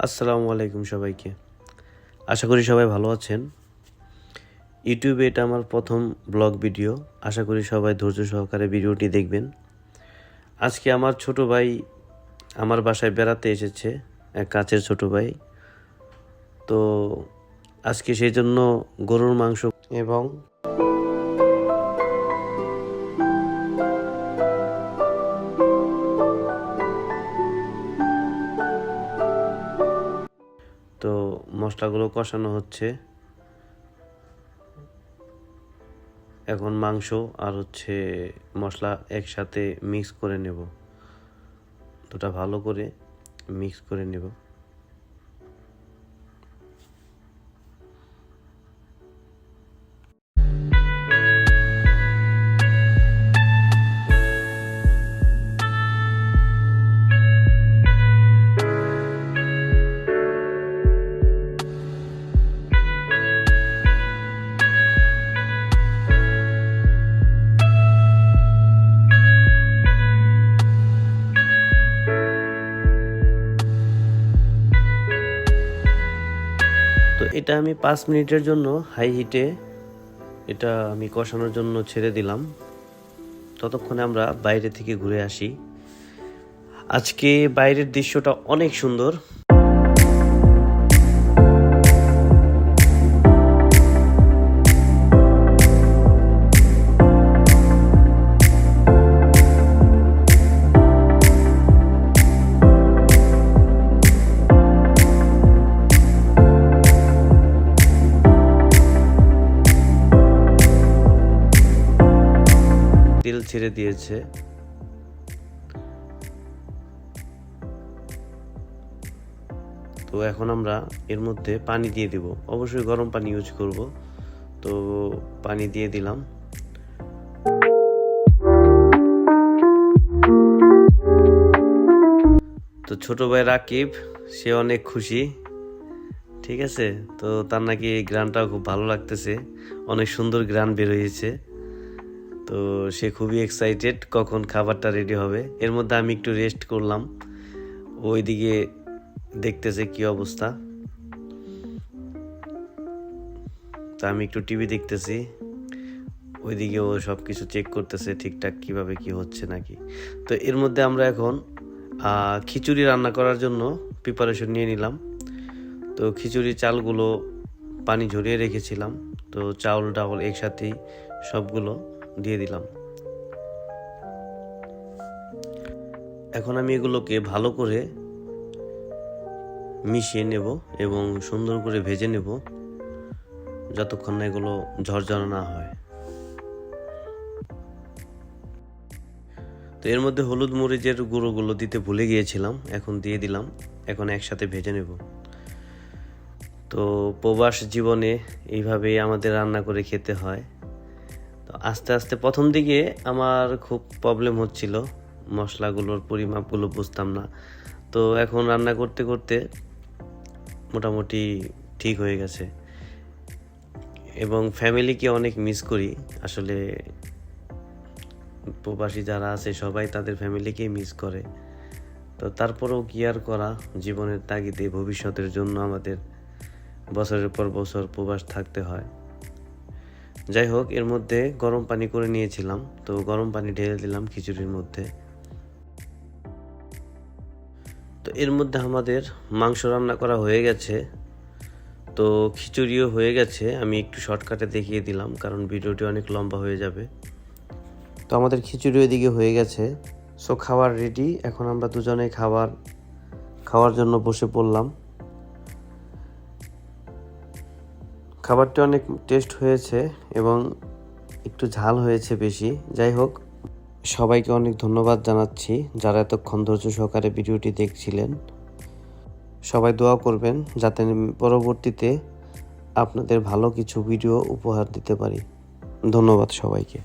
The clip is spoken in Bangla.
আসসালামু আলাইকুম সবাইকে। আশা করি সবাই ভালো আছেন। ইউটিউবে এটা আমার প্রথম ব্লগ ভিডিও। আশা করি সবাই ধৈর্য সহকারে ভিডিওটি দেখবেন। আজকে আমার ছোট ভাই আমার বাসায় বেড়াতে এসেছে, এক কাছের ছোট ভাই। তো আজকে সেই জন্য গরুর মাংস এবং তো মশলাগুলো কষানো হচ্ছে। এখন মাংস আর মশলা একসাথে মিক্স করে নেব, দুটা ভালো করে মিক্স করে নেব। তো এটা আমি 5 মিনিটের জন্য হাই হিটে এটা আমি কষানোর জন্য ছেড়ে দিলাম। ততক্ষণে আমরা বাইরে থেকে ঘুরে আসি। আজকে বাইরের দৃশ্যটা অনেক সুন্দর। তেল ছেড়ে দিয়েছে। তো এখন আমরা এর মধ্যে পানি দিয়ে দিব। অবশ্যই গরম পানি ইউজ করব। তো পানি দিয়ে দিলাম। তো ছোট ভাই রাকিব সে অনেক খুশি, ঠিক আছে। তো তার নাকি গ্রানটাও খুব ভালো লাগতেছে, অনেক সুন্দর গ্রান বের হয়েছে। তো সে খুবই এক্সাইটেড কখন খাবারটা রেডি হবে। এর মধ্যে আমি একটু রেস্ট করলাম, ওইদিকে দেখতেছে কি অবস্থা। তা আমি একটু টিভি দেখতেছি, ওইদিকে ও সব কিছু চেক করতেছে ঠিকঠাক কিভাবে কি হচ্ছে নাকি। তো এর মধ্যে আমরা এখন খিচুড়ি রান্না করার জন্য প্রিপারেশন নিয়ে নিলাম। তো খিচুড়ি চালগুলো পানি ঝরিয়ে রেখেছিলাম, তো চাউল ডাউল একসাথেই সবগুলো দিয়ে দিলাম। এখন আমি এগুলোকে ভালো করে মিশিয়ে নেব এবং সুন্দর করে ভেজে নেব যতক্ষণ না এগুলো ঝরঝরা না হয়। তো এর মধ্যে হলুদ মরিচের গুঁড়োগুলো দিতে ভুলে গিয়েছিলাম, এখন দিয়ে দিলাম। এখন একসাথে ভেজে নেব। তো প্রবাস জীবনে এইভাবেই আমাদের রান্না করে খেতে হয়। তো আস্তে আস্তে প্রথম দিকে আমার খুব প্রবলেম হচ্ছিল, মশলাগুলোর পরিমাপগুলো বুঝতাম না। তো এখন রান্না করতে করতে মোটামুটি ঠিক হয়ে গেছে এবং ফ্যামিলিকে অনেক মিস করি। আসলে প্রবাসী যারা আছে সবাই তাদের ফ্যামিলিকেই মিস করে। তো তারপরেও কি আর করা, জীবনের তাগিদে ভবিষ্যতের জন্য আমাদের বছরের পর বছর প্রবাস থাকতে হয়। যাই হোক, এর মধ্যে গরম পানি করে নিয়েছিলাম, তো গরম পানি ঢেলে দিলাম খিচুড়ির মধ্যে। তো এর মধ্যে আমাদের মাংস রান্না করা হয়ে গেছে, তো খিচুড়িও হয়ে গেছে। আমি একটু শর্টকাটে দেখিয়ে দিলাম কারণ ভিডিওটি অনেক লম্বা হয়ে যাবে। তো আমাদের খিচুড়ি ওইদিকে হয়ে গেছে। সো খাবার রেডি। এখন আমরা দুজনে খাওয়ার জন্য বসে পড়লাম। খাবারটি অনেক টেস্ট হয়েছে এবং একটু ঝাল হয়েছে বেশি। যাই হোক, সবাইকে অনেক ধন্যবাদ জানাচ্ছি যারা এতক্ষণ ধৈর্য সহকারে ভিডিওটি দেখছিলেন। সবাই দোয়া করবেন যাতে পরবর্তীতে আপনাদের ভালো কিছু ভিডিও উপহার দিতে পারি। ধন্যবাদ সবাইকে।